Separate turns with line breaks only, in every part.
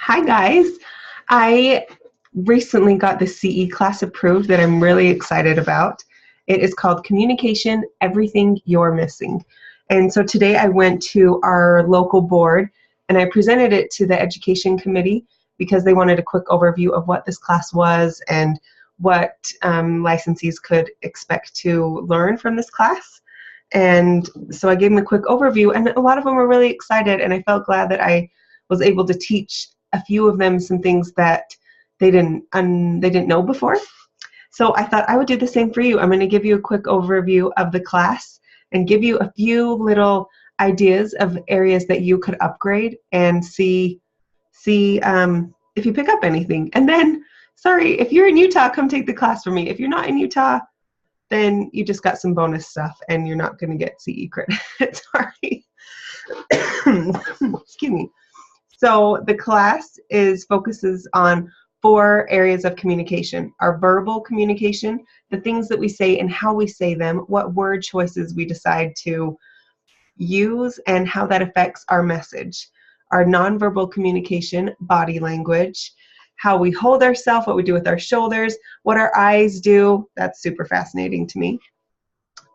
Hi guys. I recently got the CE class approved that I'm really excited about. It is called Communication, Everything You're Missing. And so today I went to our local board and I presented it to the education committee because they wanted a quick overview of what this class was and what licensees could expect to learn from this class. And so I gave them a quick overview, and a lot of them were really excited, and I felt glad that I was able to teach a few of them some things that they didn't know before. So I thought I would do the same for you. I'm going to give you a quick overview of the class and give you a few little ideas of areas that you could upgrade and see if you pick up anything. And then, sorry, if you're in Utah, come take the class from me. If you're not in Utah, then you just got some bonus stuff and you're not going to get CE credit. Sorry. Excuse me. So the class focuses on 4 areas of communication: our verbal communication, the things that we say and how we say them, what word choices we decide to use, and how that affects our message; our nonverbal communication, body language, how we hold ourselves, what we do with our shoulders, what our eyes do. That's super fascinating to me.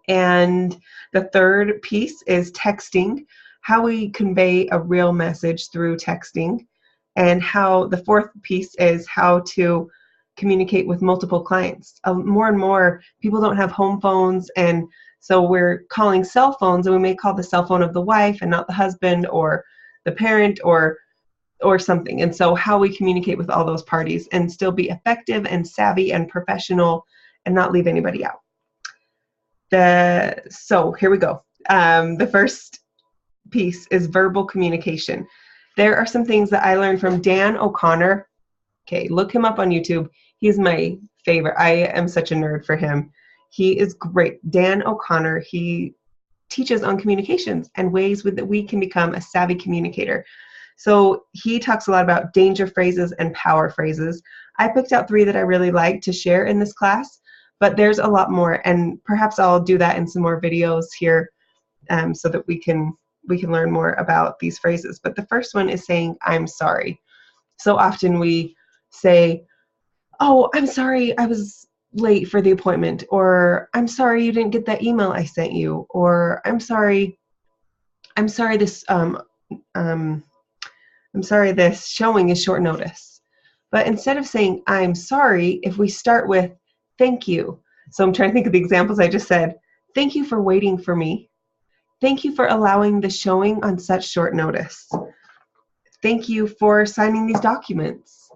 And the third piece is texting, how we convey a real message through texting, and how the fourth piece is how to communicate with multiple clients. More and more people don't have home phones, and so we're calling cell phones, and we may call the cell phone of the wife and not the husband or the parent or something. And so how we communicate with all those parties and still be effective and savvy and professional and not leave anybody out. So here we go. The first piece is verbal communication. There are some things that I learned from Dan O'Connor. Okay, look him up on YouTube. He's my favorite. I am such a nerd for him. He is great. Dan O'Connor, he teaches on communications and ways that we can become a savvy communicator. So he talks a lot about danger phrases and power phrases. I picked out 3 that I really like to share in this class, but there's a lot more, and perhaps I'll do that in some more videos here so that we can learn more about these phrases. But the first one is saying, I'm sorry. So often we say, oh, I'm sorry I was late for the appointment, or I'm sorry you didn't get that email I sent you, or I'm sorry this showing is short notice. But instead of saying I'm sorry, if we start with thank you. So I'm trying to think of the examples I just said. Thank you for waiting for me. Thank you for allowing the showing on such short notice. Thank you for signing these documents.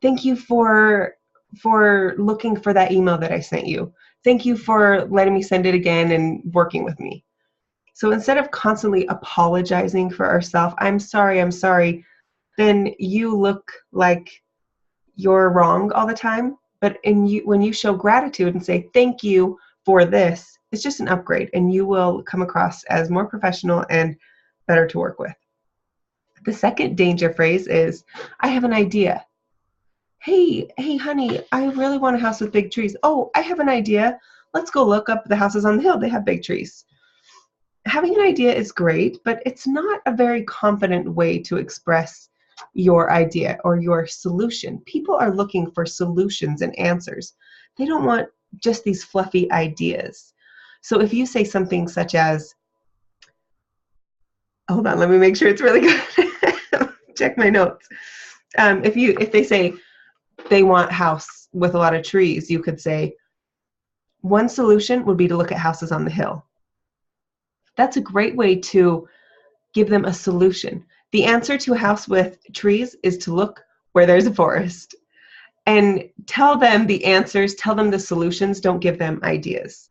Thank you for looking for that email that I sent you. Thank you for letting me send it again and working with me. So instead of constantly apologizing for ourselves, I'm sorry, then you look like you're wrong all the time. But when you show gratitude and say thank you for this, it's just an upgrade, and you will come across as more professional and better to work with. The second danger phrase is, I have an idea. Hey, honey, I really want a house with big trees. Oh, I have an idea. Let's go look up the houses on the hill. They have big trees. Having an idea is great, but it's not a very confident way to express your idea or your solution. People are looking for solutions and answers. They don't want just these fluffy ideas. So if you say something such as, hold on, let me make sure it's really good. Check my notes. If they say they want a house with a lot of trees, you could say, one solution would be to look at houses on the hill. That's a great way to give them a solution. The answer to a house with trees is to look where there's a forest. And tell them the answers, tell them the solutions, don't give them ideas.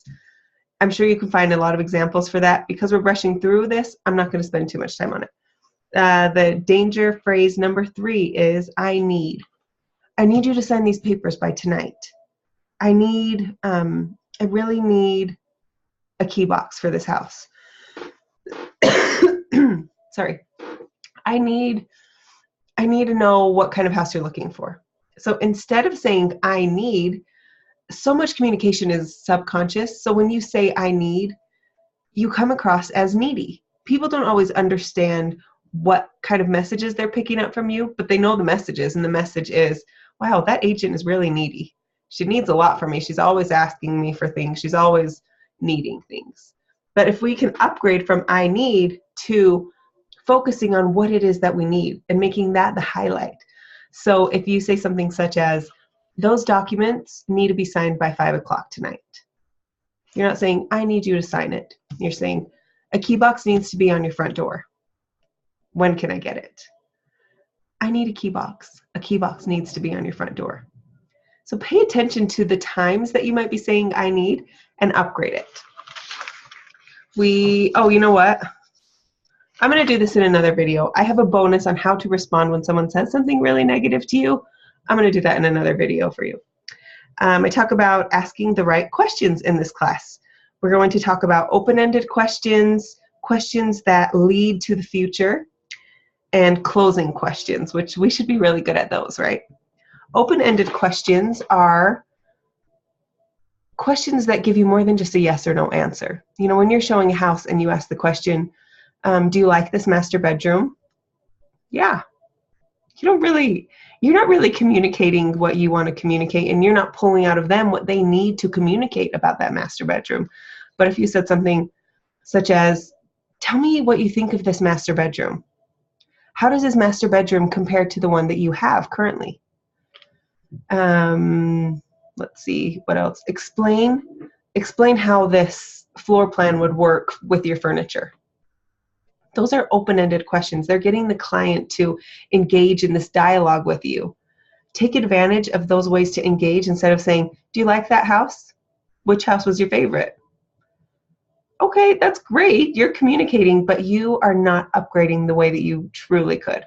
I'm sure you can find a lot of examples for that. Because we're brushing through this, I'm not going to spend too much time on it. The danger phrase number 3 is, I need you to sign these papers by tonight. I really need a key box for this house. Sorry. I need to know what kind of house you're looking for. So instead of saying I need, so much communication is subconscious. So when you say I need, you come across as needy. People don't always understand what kind of messages they're picking up from you, but they know the messages, and the message is, wow, that agent is really needy. She needs a lot from me. She's always asking me for things. She's always needing things. But if we can upgrade from I need to focusing on what it is that we need and making that the highlight. So if you say something such as, those documents need to be signed by 5 o'clock tonight. You're not saying, I need you to sign it. You're saying, a key box needs to be on your front door. When can I get it? I need a key box. A key box needs to be on your front door. So pay attention to the times that you might be saying I need and upgrade it. Oh, you know what? I'm going to do this in another video. I have a bonus on how to respond when someone says something really negative to you. I'm going to do that in another video for you. I talk about asking the right questions in this class. We're going to talk about open-ended questions, questions that lead to the future, and closing questions, which we should be really good at those, right? Open-ended questions are questions that give you more than just a yes or no answer. You know, when you're showing a house and you ask the question, do you like this master bedroom? Yeah. You're not really communicating what you want to communicate, and you're not pulling out of them what they need to communicate about that master bedroom. But if you said something such as, tell me what you think of this master bedroom. How does this master bedroom compare to the one that you have currently? Let's see, what else? Explain how this floor plan would work with your furniture. Those are open-ended questions. They're getting the client to engage in this dialogue with you. Take advantage of those ways to engage instead of saying, do you like that house? Which house was your favorite? Okay, that's great. You're communicating, but you are not upgrading the way that you truly could.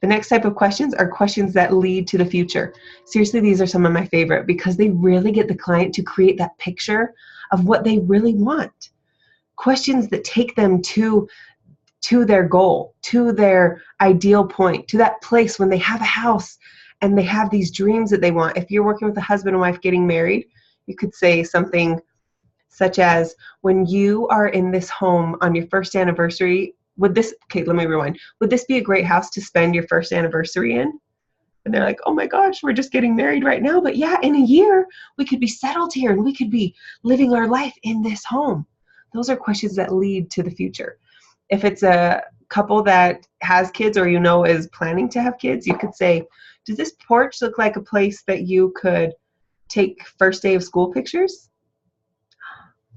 The next type of questions are questions that lead to the future. Seriously, these are some of my favorite because they really get the client to create that picture of what they really want. Questions that take them to their goal, to their ideal point, to that place when they have a house and they have these dreams that they want. If you're working with a husband and wife getting married, you could say something such as, when you are in this home on your first anniversary, let me rewind. Would this be a great house to spend your first anniversary in? And they're like, oh my gosh, we're just getting married right now. But yeah, in a year, we could be settled here and we could be living our life in this home. Those are questions that lead to the future. If it's a couple that has kids or is planning to have kids, you could say, does this porch look like a place that you could take first day of school pictures?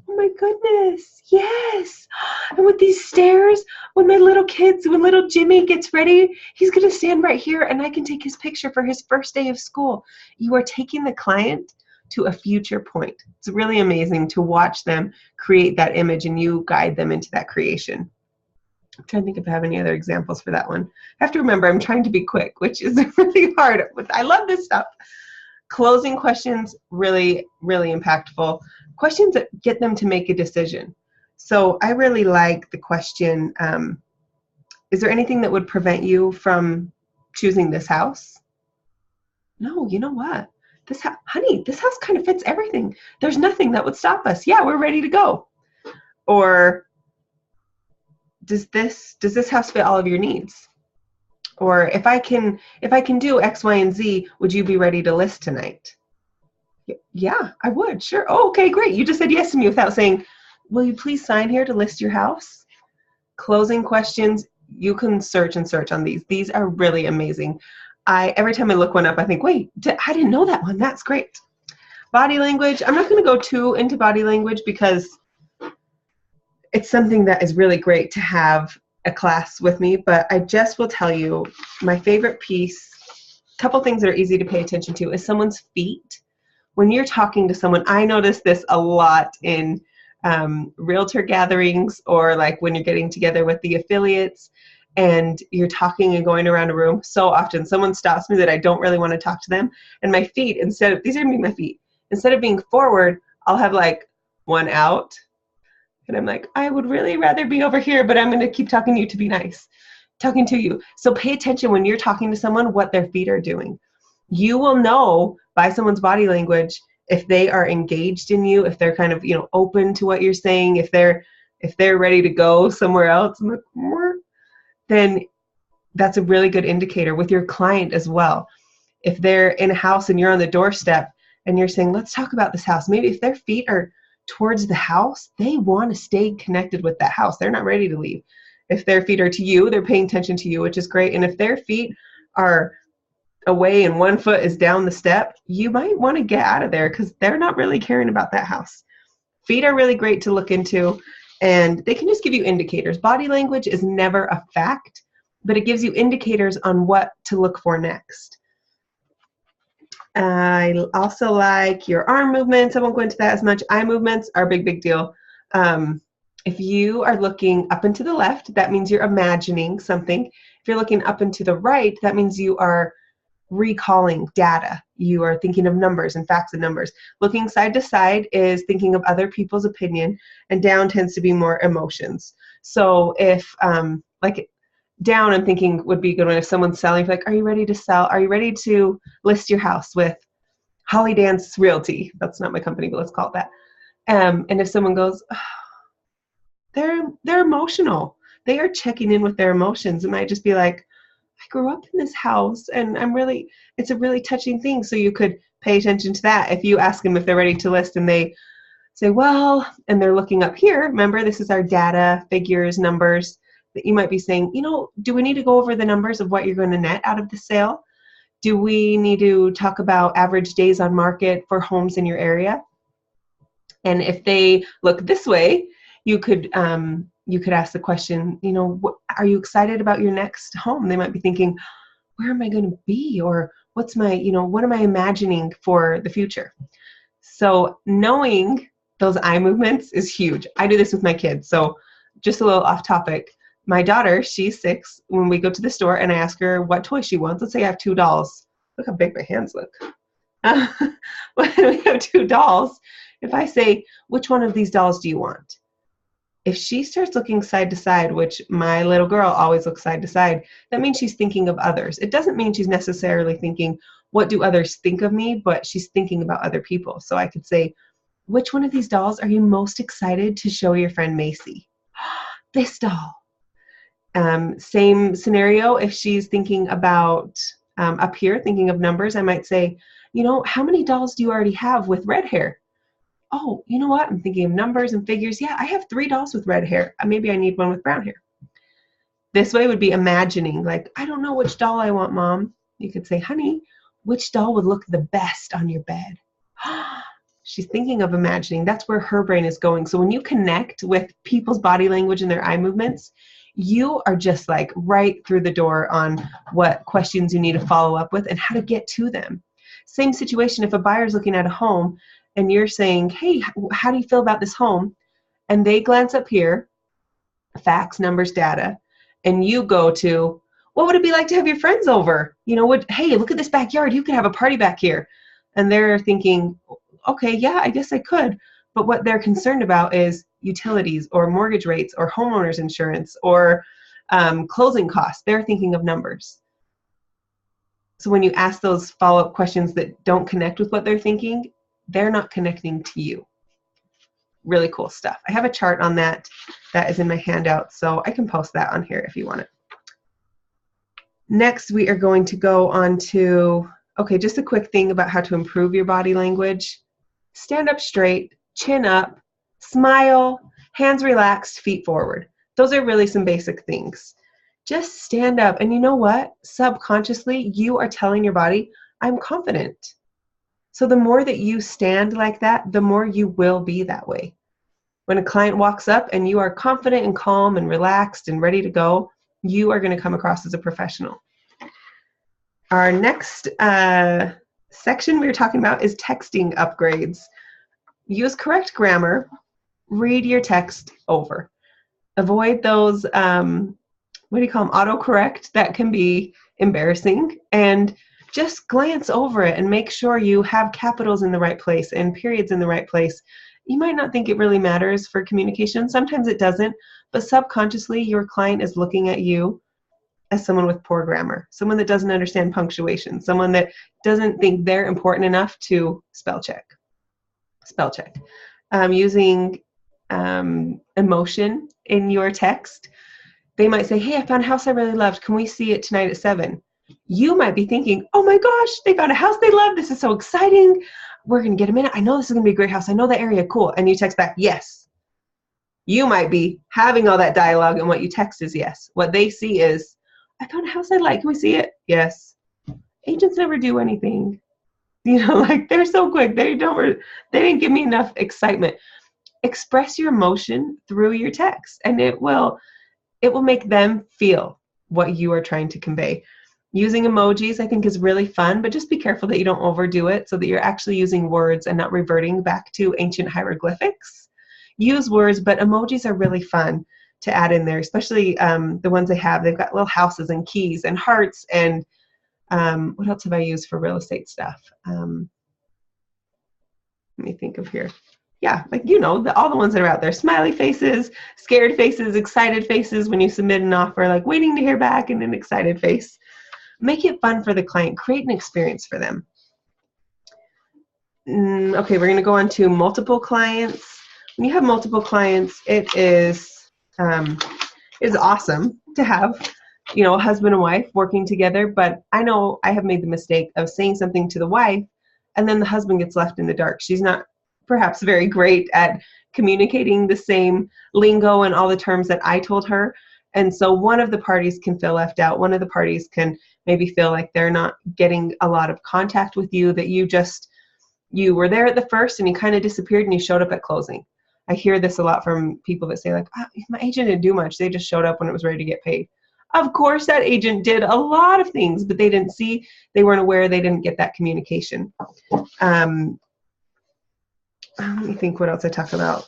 Oh my goodness, yes. And with these stairs, when little Jimmy gets ready, he's going to stand right here and I can take his picture for his first day of school. You are taking the client to a future point. It's really amazing to watch them create that image and you guide them into that creation. I'm trying to think if I have any other examples for that one. I have to remember I'm trying to be quick, which is really hard. I love this stuff. Closing questions, really, really impactful. Questions that get them to make a decision. So I really like the question, is there anything that would prevent you from choosing this house? No, you know what? Honey, this house kind of fits everything. There's nothing that would stop us. Yeah, we're ready to go. Or does this house fit all of your needs? Or if I can do X, Y, and Z, would you be ready to list tonight? Yeah, I would. Sure. Oh, okay, great. You just said yes to me without saying, will you please sign here to list your house? Closing questions, you can search and search on these. These are really amazing. Every time I look one up, I think, wait, I didn't know that one. That's great. Body language. I'm not going to go too into body language because it's something that is really great to have a class with me, but I just will tell you my favorite piece, a couple things that are easy to pay attention to, is someone's feet. When you're talking to someone, I notice this a lot in realtor gatherings or like when you're getting together with the affiliates and you're talking and going around a room. So often someone stops me that I don't really want to talk to them, and my feet, these are going to be my feet, instead of being forward, I'll have like one out. And I'm like, I would really rather be over here, but I'm going to keep talking to you to be nice, talking to you. So pay attention when you're talking to someone, what their feet are doing. You will know by someone's body language if they are engaged in you, if they're kind of, open to what you're saying, if they're ready to go somewhere else. I'm like, then that's a really good indicator with your client as well. If they're in a house and you're on the doorstep and you're saying, let's talk about this house, maybe if their feet are towards the house, they want to stay connected with that house. They're not ready to leave. If their feet are to you, they're paying attention to you, which is great. And if their feet are away and one foot is down the step, you might want to get out of there because they're not really caring about that house. Feet are really great to look into, and they can just give you indicators. Body language is never a fact, but it gives you indicators on what to look for next. I also like your arm movements. I won't go into that as much. Eye movements are a big deal. If you are looking up and to the left, that means you're imagining something. If you're looking up and to the right, that means you are recalling data. You are thinking of numbers and facts and numbers. Looking side to side is thinking of other people's opinion, and down tends to be more emotions. So if like down, I'm thinking would be a good one. If someone's selling, like, are you ready to sell? Are you ready to list your house with Holly Dance Realty? That's not my company, but let's call it that. And if someone goes, oh, they're emotional. They are checking in with their emotions. It might just be like, I grew up in this house and it's a really touching thing. So you could pay attention to that. If you ask them if they're ready to list and they say, well, and they're looking up here, remember, this is our data, figures, numbers, that you might be saying, do we need to go over the numbers of what you're going to net out of the sale? Do we need to talk about average days on market for homes in your area? And if they look this way, you could ask the question, are you excited about your next home? They might be thinking, where am I going to be? Or what am I imagining for the future? So knowing those eye movements is huge. I do this with my kids. So just a little off topic. My daughter, she's 6. When we go to the store and I ask her what toy she wants, let's say I have 2 dolls. Look how big my hands look. When we have 2 dolls, if I say, which one of these dolls do you want? If she starts looking side to side, which my little girl always looks side to side, that means she's thinking of others. It doesn't mean she's necessarily thinking, what do others think of me? But she's thinking about other people. So I could say, which one of these dolls are you most excited to show your friend Macy? This doll. Same scenario, if she's thinking about up here, thinking of numbers, I might say, how many dolls do you already have with red hair? Oh, you know what? I'm thinking of numbers and figures. Yeah, I have 3 dolls with red hair. Maybe I need one with brown hair. This way would be imagining, like, I don't know which doll I want, Mom. You could say, honey, which doll would look the best on your bed? She's thinking of imagining. That's where her brain is going. So when you connect with people's body language and their eye movements, you are just like right through the door on what questions you need to follow up with and how to get to them. Same situation if a buyer's looking at a home and you're saying, hey, how do you feel about this home? And they glance up here, facts, numbers, data, and you go to, what would it be like to have your friends over? Hey, look at this backyard. You could have a party back here. And they're thinking, okay, yeah, I guess I could. But what they're concerned about is utilities or mortgage rates or homeowners insurance or closing costs. They're thinking of numbers. So when you ask those follow-up questions that don't connect with what they're thinking, they're not connecting to you. Really cool stuff. I have a chart on that is in my handout, so I can post that on here if you want it. Next, we are going to go on to, okay, just a quick thing about how to improve your body language. Stand up straight, chin up, smile, hands relaxed, feet forward. Those are really some basic things. Just stand up, and you know what? Subconsciously, you are telling your body, I'm confident. So the more that you stand like that, the more you will be that way. When a client walks up and you are confident and calm and relaxed and ready to go, you are going to come across as a professional. Our next section we were talking about is texting upgrades. Use correct grammar. Read your text over. Avoid those, what do you call them, autocorrect that can be embarrassing, and just glance over it and make sure you have capitals in the right place and periods in the right place. You might not think it really matters for communication. Sometimes it doesn't, but subconsciously your client is looking at you as someone with poor grammar, someone that doesn't understand punctuation, someone that doesn't think they're important enough to spell check. Using emotion in your text. they might say, hey, I found a house I really loved. Can we see it tonight at 7? You might be thinking, oh my gosh, they found a house they love. This is so exciting. We're going to get them in. I know this is going to be a great house. I know the area. Cool. And you text back, yes. You might be having all that dialogue, and what you text is yes. What they see is, I found a house I like. Can we see it? Yes. Agents never do anything. Like they're so quick. They didn't give me enough excitement. Express your emotion through your text, and it will make them feel what you are trying to convey. Using emojis, I think, is really fun, but just be careful that you don't overdo it so that you're actually using words and not reverting back to ancient hieroglyphics. Use words, but emojis are really fun to add in there, especially the ones they've got little houses and keys and hearts and what else have I used for real estate stuff? Let me think of here. Yeah, like, all the ones that are out there. Smiley faces, scared faces, excited faces when you submit an offer, like waiting to hear back, and an excited face. Make it fun for the client. Create an experience for them. Okay, we're going to go on to multiple clients. When you have multiple clients, it is awesome to have, a husband and wife working together. But I know I have made the mistake of saying something to the wife, and then the husband gets left in the dark. She's not perhaps very great at communicating the same lingo and all the terms that I told her. And so one of the parties can feel left out. One of the parties can maybe feel like they're not getting a lot of contact with you, that you were there at the first and you kind of disappeared and you showed up at closing. I hear this a lot from people that say, like, my agent didn't do much. They just showed up when it was ready to get paid. Of course, that agent did a lot of things, but they weren't aware, they didn't get that communication. Let me think what else I talk about.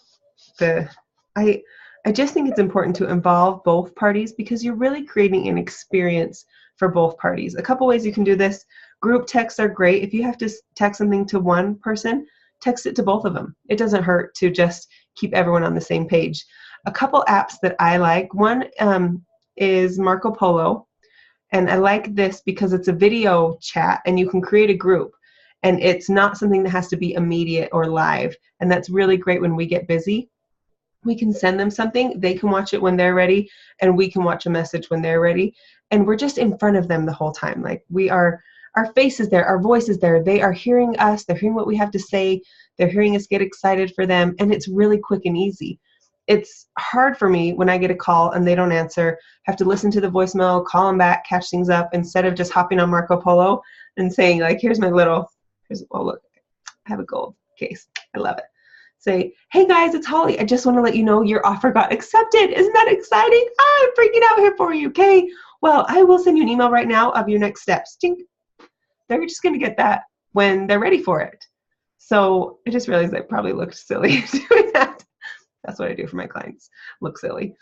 I just think it's important to involve both parties because you're really creating an experience for both parties. A couple ways you can do this. Group texts are great. If you have to text something to one person, text it to both of them. It doesn't hurt to just keep everyone on the same page. A couple apps that I like. One is Marco Polo. And I like this because it's a video chat and you can create a group. And it's not something that has to be immediate or live. And that's really great when we get busy. We can send them something, they can watch it when they're ready, and we can watch a message when they're ready. And we're just in front of them the whole time. Like our face is there, our voice is there. They are hearing us, they're hearing what we have to say, they're hearing us get excited for them, and it's really quick and easy. It's hard for me when I get a call and they don't answer, have to listen to the voicemail, call them back, catch things up, instead of just hopping on Marco Polo and saying, like, oh look, I have a gold case. I love it. Say, hey guys, it's Holly. I just want to let you know your offer got accepted. Isn't that exciting? I'm freaking out here for you. Okay. Well, I will send you an email right now of your next steps. Tink. They're just going to get that when they're ready for it. So I just realized I probably looked silly doing that. That's what I do for my clients. Look silly.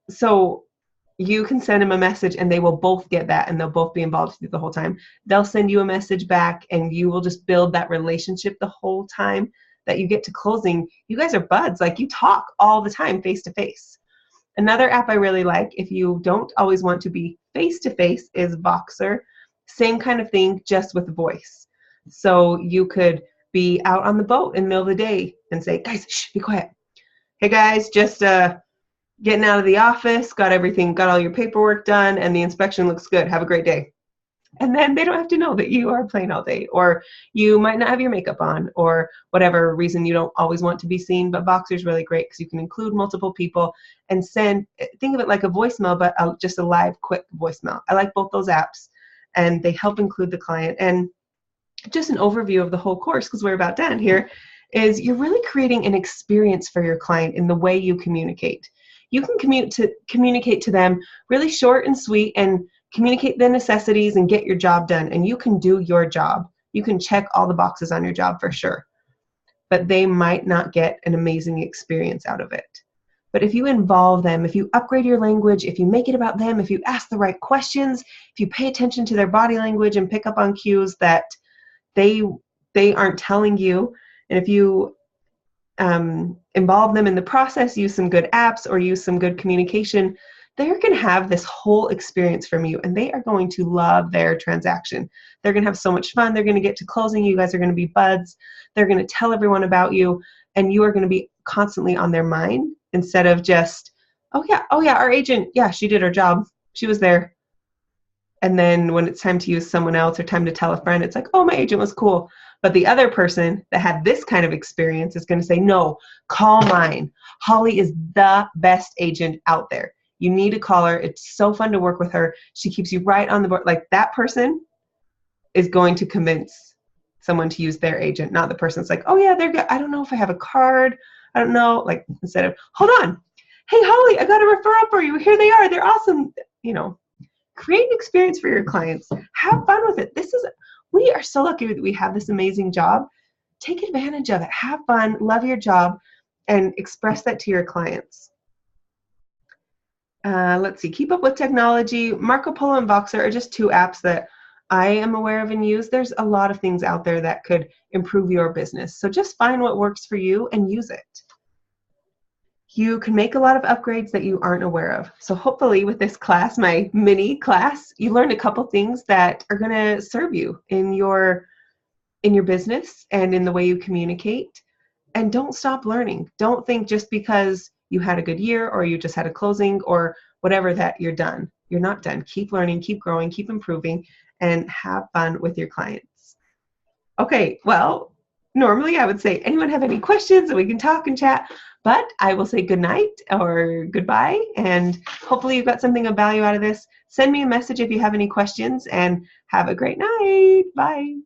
So you can send them a message and they will both get that and they'll both be involved the whole time. They'll send you a message back and you will just build that relationship the whole time that you get to closing. You guys are buds. Like, you talk all the time face to face. Another app I really like, if you don't always want to be face to face, is Voxer. Same kind of thing, just with voice. So you could be out on the boat in the middle of the day and say, guys, shh, be quiet. Hey guys, just getting out of the office, got all your paperwork done, and the inspection looks good. Have a great day. And then they don't have to know that you are playing all day, or you might not have your makeup on, or whatever reason you don't always want to be seen. But Voxer is really great because you can include multiple people and think of it like a voicemail, but just a live, quick voicemail. I like both those apps, and they help include the client. And just an overview of the whole course, because we're about done here, is you're really creating an experience for your client in the way you communicate. You can communicate to them really short and sweet and communicate the necessities and get your job done, and you can do your job. You can check all the boxes on your job for sure, but they might not get an amazing experience out of it. But if you involve them, if you upgrade your language, if you make it about them, if you ask the right questions, if you pay attention to their body language and pick up on cues that they aren't telling you, and if you involve them in the process, use some good apps or use some good communication, they're going to have this whole experience from you, and they are going to love their transaction. They're going to have so much fun. They're going to get to closing. You guys are going to be buds. They're going to tell everyone about you, and you are going to be constantly on their mind instead of just, oh yeah, our agent, yeah, she did her job. She was there. And then when it's time to use someone else or time to tell a friend, it's like, oh, my agent was cool. But the other person that had this kind of experience is going to say, no, call mine. Holly is the best agent out there. You need to call her. It's so fun to work with her. She keeps you right on the board. Like, that person is going to convince someone to use their agent, not the person that's like, oh yeah, they're good. I don't know if I have a card. I don't know. Like, instead of, hold on. Hey, Holly, I got a referral for you. Here they are. They're awesome. Create an experience for your clients. Have fun with it. We are so lucky that we have this amazing job. Take advantage of it. Have fun, love your job, and express that to your clients. Let's see, Keep Up with Technology. Marco Polo and Voxer are just two apps that I am aware of and use. There's a lot of things out there that could improve your business. So just find what works for you and use it. You can make a lot of upgrades that you aren't aware of. So hopefully with this class, my mini class, you learned a couple things that are going to serve you in your business and in the way you communicate. And don't stop learning. Don't think just because you had a good year or you just had a closing or whatever that you're done. You're not done. Keep learning, keep growing, keep improving, and have fun with your clients. Okay, well, normally I would say, anyone have any questions and we can talk and chat, but I will say good night or goodbye, and hopefully you got something of value out of this. Send me a message if you have any questions, and have a great night. Bye.